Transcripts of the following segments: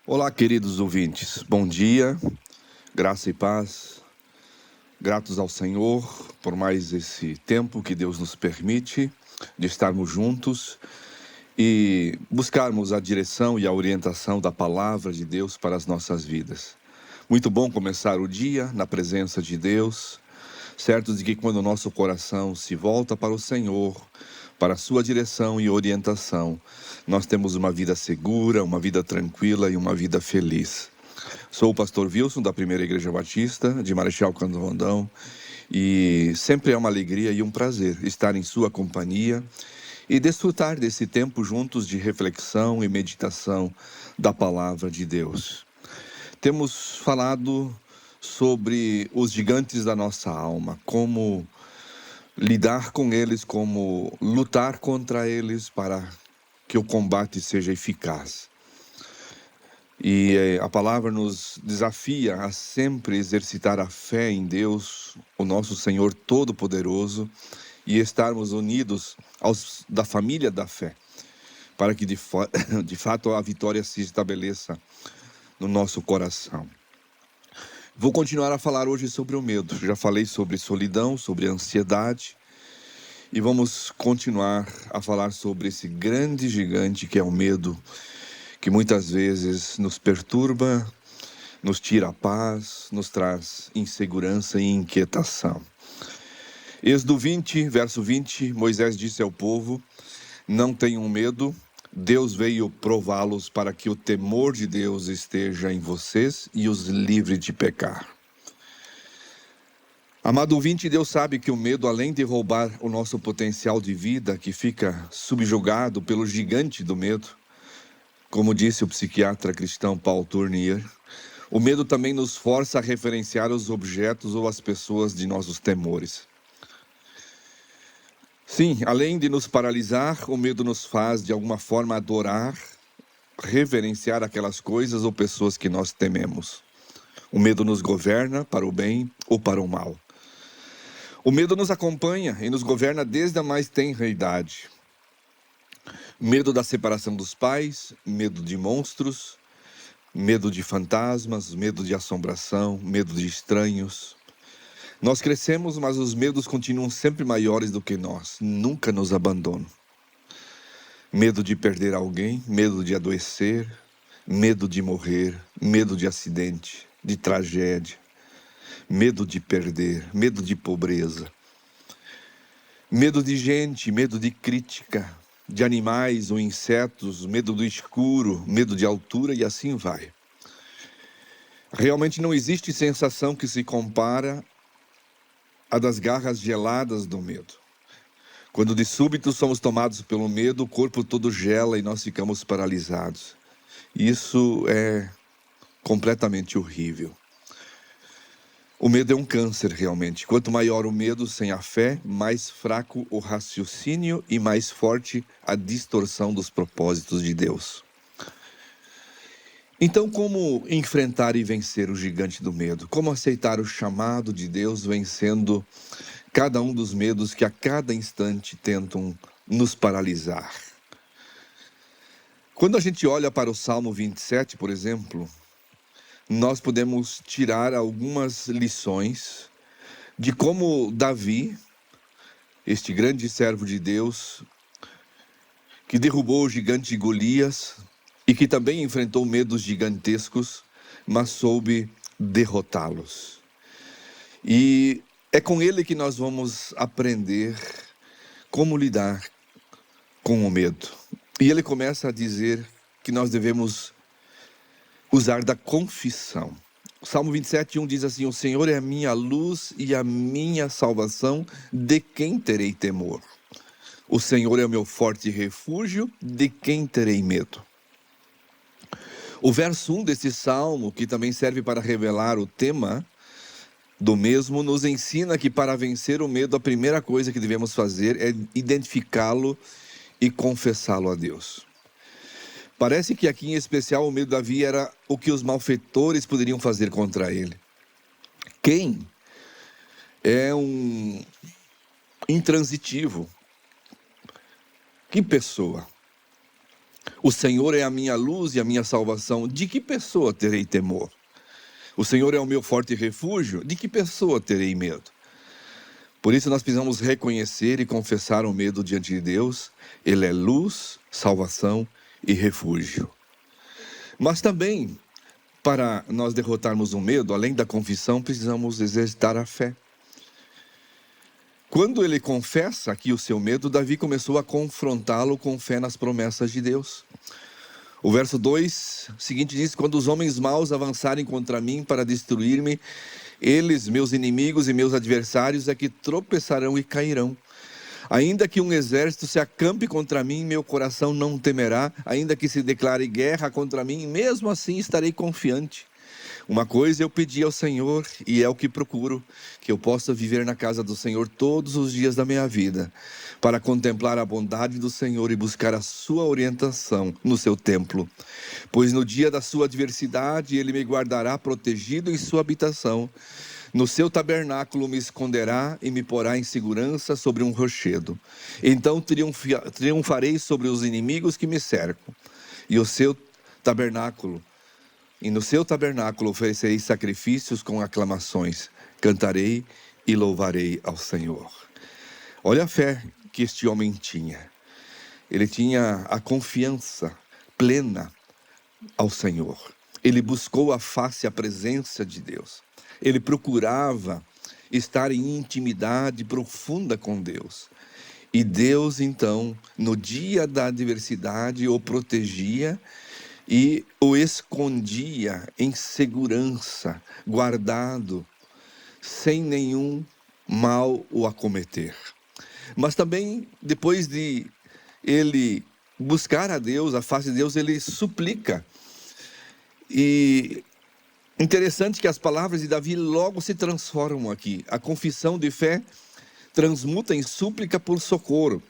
Olá, queridos ouvintes. Bom dia, graça e paz. Gratos ao Senhor por mais esse tempo que Deus nos permite de estarmos juntos e buscarmos a direção e a orientação da palavra de Deus para as nossas vidas. Muito bom começar o dia na presença de Deus, certos de que quando o nosso coração se volta para o Senhor, para a sua direção e orientação, nós temos uma vida segura, uma vida tranquila e uma vida feliz. Sou o pastor Wilson, da Primeira Igreja Batista, de Marechal Cândido Rondão, e sempre é uma alegria e um prazer estar em sua companhia e desfrutar desse tempo juntos de reflexão e meditação da palavra de Deus. Temos falado sobre os gigantes da nossa alma, como lidar com eles, como lutar contra eles para que o combate seja eficaz. E a palavra nos desafia a sempre exercitar a fé em Deus, o nosso Senhor Todo-Poderoso, e estarmos unidos da família da fé, para que de fato a vitória se estabeleça no nosso coração. Vou continuar a falar hoje sobre o medo. Já falei sobre solidão, sobre ansiedade, e vamos continuar a falar sobre esse grande gigante que é o medo, que muitas vezes nos perturba, nos tira a paz, nos traz insegurança e inquietação. Êxodo 20, verso 20, Moisés disse ao povo: não tenham medo, Deus veio prová-los para que o temor de Deus esteja em vocês e os livre de pecar. Amado ouvinte, Deus sabe que o medo, além de roubar o nosso potencial de vida, que fica subjugado pelo gigante do medo, como disse o psiquiatra cristão Paul Tournier, o medo também nos força a referenciar os objetos ou as pessoas de nossos temores. Sim, além de nos paralisar, o medo nos faz, de alguma forma, adorar, reverenciar aquelas coisas ou pessoas que nós tememos. O medo nos governa para o bem ou para o mal. O medo nos acompanha e nos governa desde a mais tenra idade. Medo da separação dos pais, medo de monstros, medo de fantasmas, medo de assombração, medo de estranhos. Nós crescemos, mas os medos continuam sempre maiores do que nós, nunca nos abandonam. Medo de perder alguém, medo de adoecer, medo de morrer, medo de acidente, de tragédia, medo de perder, medo de pobreza, medo de gente, medo de crítica, de animais ou insetos, medo do escuro, medo de altura e assim vai. Realmente não existe sensação que se compara à das garras geladas do medo. Quando de súbito somos tomados pelo medo, o corpo todo gela e nós ficamos paralisados. Isso é completamente horrível. O medo é um câncer, realmente. Quanto maior o medo sem a fé, mais fraco o raciocínio e mais forte a distorção dos propósitos de Deus. Então, como enfrentar e vencer o gigante do medo? Como aceitar o chamado de Deus vencendo cada um dos medos que a cada instante tentam nos paralisar? Quando a gente olha para o Salmo 27, por exemplo, nós podemos tirar algumas lições de como Davi, este grande servo de Deus, que derrubou o gigante Golias e que também enfrentou medos gigantescos, mas soube derrotá-los. E é com ele que nós vamos aprender como lidar com o medo. E ele começa a dizer que nós devemos usar da confissão. O Salmo 27:1 diz assim: o Senhor é a minha luz e a minha salvação, de quem terei temor? O Senhor é o meu forte refúgio, de quem terei medo? O verso 1 desse salmo, que também serve para revelar o tema do mesmo, nos ensina que para vencer o medo, a primeira coisa que devemos fazer é identificá-lo e confessá-lo a Deus. Parece que aqui em especial o medo de Davi era o que os malfeitores poderiam fazer contra ele. Quem é um intransitivo? Que pessoa? O Senhor é a minha luz e a minha salvação. De que pessoa terei temor? O Senhor é o meu forte refúgio. De que pessoa terei medo? Por isso nós precisamos reconhecer e confessar o medo diante de Deus. Ele é luz, salvação e refúgio. Mas também, para nós derrotarmos o medo, além da confissão, precisamos exercitar a fé. Quando ele confessa aqui o seu medo, Davi começou a confrontá-lo com fé nas promessas de Deus. O verso 2 seguinte diz: quando os homens maus avançarem contra mim para destruir-me, eles, meus inimigos e meus adversários, é que tropeçarão e cairão. Ainda que um exército se acampe contra mim, meu coração não temerá. Ainda que se declare guerra contra mim, mesmo assim estarei confiante. Uma coisa eu pedi ao Senhor, e é o que procuro, que eu possa viver na casa do Senhor todos os dias da minha vida, para contemplar a bondade do Senhor e buscar a sua orientação no seu templo. Pois no dia da sua adversidade, Ele me guardará protegido em sua habitação. No seu tabernáculo me esconderá e me porá em segurança sobre um rochedo. Então triunfarei sobre os inimigos que me cercam. E no seu tabernáculo oferecerei sacrifícios com aclamações. Cantarei e louvarei ao Senhor. Olha a fé que este homem tinha. Ele tinha a confiança plena ao Senhor. Ele buscou a face, a presença de Deus. Ele procurava estar em intimidade profunda com Deus. E Deus, então, no dia da adversidade, o protegia e o escondia em segurança, guardado, sem nenhum mal o acometer. Mas também, depois de ele buscar a Deus, a face de Deus, ele suplica. E interessante que as palavras de Davi logo se transformam aqui. A confissão de fé transmuta em súplica por socorro.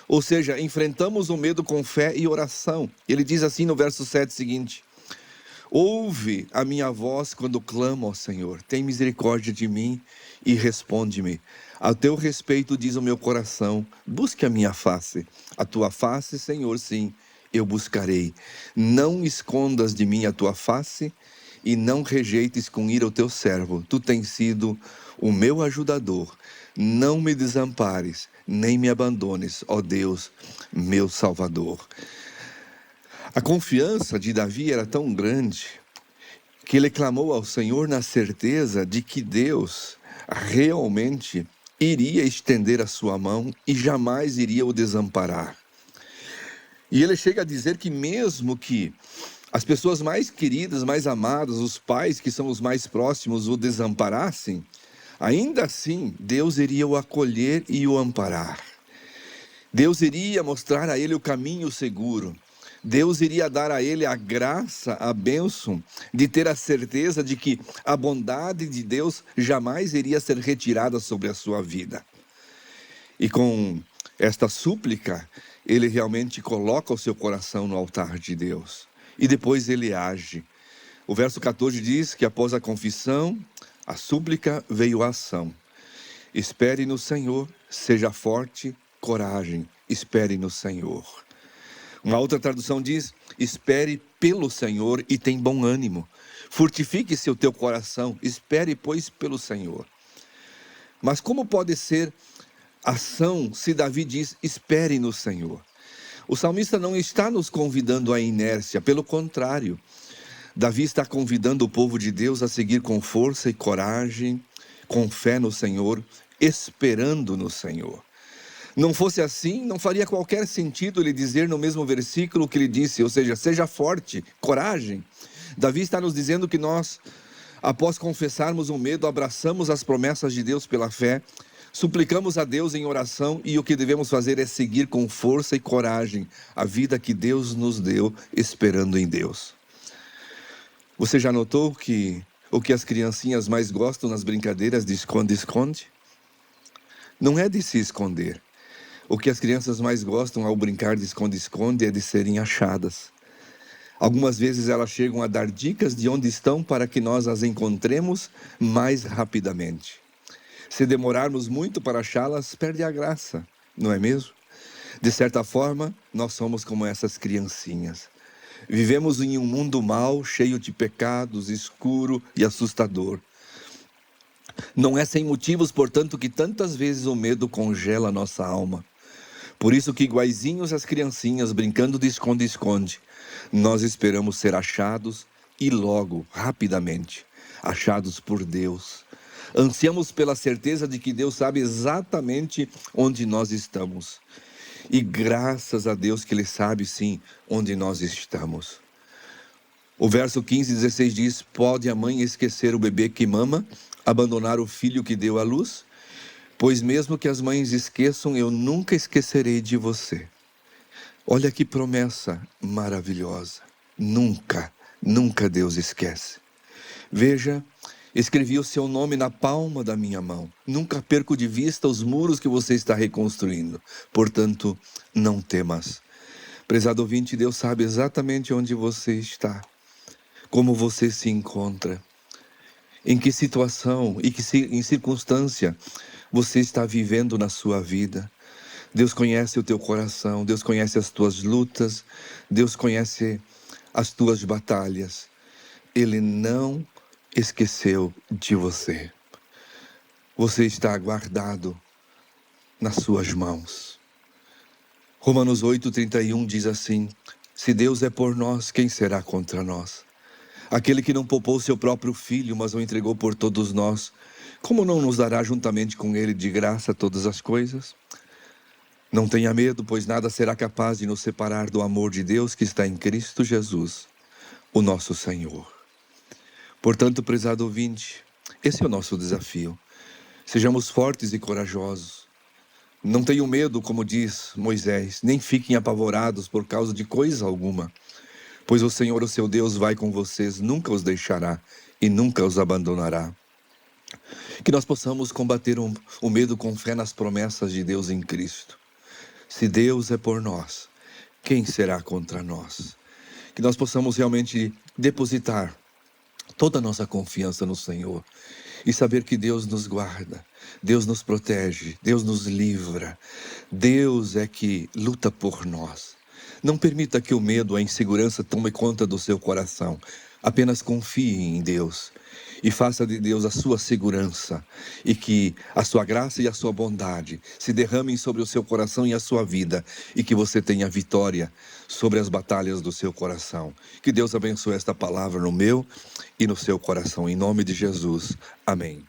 Ou seja, enfrentamos o medo com fé e oração. Ele diz assim no verso 7 seguinte: ouve a minha voz quando clamo ao Senhor. Tem misericórdia de mim e responde-me. A teu respeito diz o meu coração, busque a minha face. A tua face, Senhor, sim, eu buscarei. Não escondas de mim a tua face e não rejeites com ira o teu servo. Tu tens sido o meu ajudador. Não me desampares, nem me abandones, ó Deus, meu Salvador. A confiança de Davi era tão grande que ele clamou ao Senhor na certeza de que Deus realmente iria estender a sua mão e jamais iria o desamparar. E ele chega a dizer que mesmo que as pessoas mais queridas, mais amadas, os pais que são os mais próximos o desamparassem, ainda assim Deus iria o acolher e o amparar. Deus iria mostrar a ele o caminho seguro. Deus iria dar a ele a graça, a bênção de ter a certeza de que a bondade de Deus jamais iria ser retirada sobre a sua vida. E com esta súplica, ele realmente coloca o seu coração no altar de Deus. E depois ele age. O verso 14 diz que após a confissão, a súplica, veio a ação. Espere no Senhor, seja forte, coragem, espere no Senhor. Uma outra tradução diz: espere pelo Senhor e tem bom ânimo. Fortifique-se o teu coração, espere, pois, pelo Senhor. Mas como pode ser ação se Davi diz: espere no Senhor? O salmista não está nos convidando à inércia, pelo contrário. Davi está convidando o povo de Deus a seguir com força e coragem, com fé no Senhor, esperando no Senhor. Não fosse assim, não faria qualquer sentido ele dizer no mesmo versículo que ele disse, ou seja, seja forte, coragem. Davi está nos dizendo que nós, após confessarmos o medo, abraçamos as promessas de Deus pela fé, suplicamos a Deus em oração e o que devemos fazer é seguir com força e coragem a vida que Deus nos deu, esperando em Deus. Você já notou que o que as criancinhas mais gostam nas brincadeiras de esconde-esconde? Não é de se esconder. O que as crianças mais gostam ao brincar de esconde-esconde é de serem achadas. Algumas vezes elas chegam a dar dicas de onde estão para que nós as encontremos mais rapidamente. Se demorarmos muito para achá-las, perde a graça, não é mesmo? De certa forma, nós somos como essas criancinhas. Vivemos em um mundo mau, cheio de pecados, escuro e assustador. Não é sem motivos, portanto, que tantas vezes o medo congela nossa alma. Por isso que, iguaizinhos às criancinhas brincando de esconde-esconde, nós esperamos ser achados e logo, rapidamente, achados por Deus. Ansiamos pela certeza de que Deus sabe exatamente onde nós estamos. E graças a Deus que Ele sabe sim onde nós estamos. O verso 15 e 16 diz: pode a mãe esquecer o bebê que mama, abandonar o filho que deu à luz? Pois mesmo que as mães esqueçam, eu nunca esquecerei de você. Olha que promessa maravilhosa. Nunca, nunca Deus esquece. Veja, escrevi o seu nome na palma da minha mão. Nunca perco de vista os muros que você está reconstruindo. Portanto, não temas. Prezado ouvinte, Deus sabe exatamente onde você está, como você se encontra, em que situação e em circunstância você está vivendo na sua vida. Deus conhece o teu coração, Deus conhece as tuas lutas, Deus conhece as tuas batalhas. Ele não esqueceu de você. Você está guardado nas suas mãos. Romanos 8:31 diz assim: se Deus é por nós, quem será contra nós? Aquele que não poupou seu próprio filho, mas o entregou por todos nós, como não nos dará juntamente com ele de graça todas as coisas? Não tenha medo, pois nada será capaz de nos separar do amor de Deus que está em Cristo Jesus, o nosso Senhor. Portanto, prezado ouvinte, esse é o nosso desafio. Sejamos fortes e corajosos. Não tenham medo, como diz Moisés, nem fiquem apavorados por causa de coisa alguma, pois o Senhor, o seu Deus, vai com vocês, nunca os deixará e nunca os abandonará. Que nós possamos combater o medo com fé nas promessas de Deus em Cristo. Se Deus é por nós, quem será contra nós? Que nós possamos realmente depositar toda a nossa confiança no Senhor e saber que Deus nos guarda, Deus nos protege, Deus nos livra. Deus é que luta por nós. Não permita que o medo, a insegurança tome conta do seu coração. Apenas confie em Deus e faça de Deus a sua segurança, e que a sua graça e a sua bondade se derramem sobre o seu coração e a sua vida, e que você tenha vitória sobre as batalhas do seu coração. Que Deus abençoe esta palavra no meu e no seu coração, em nome de Jesus. Amém.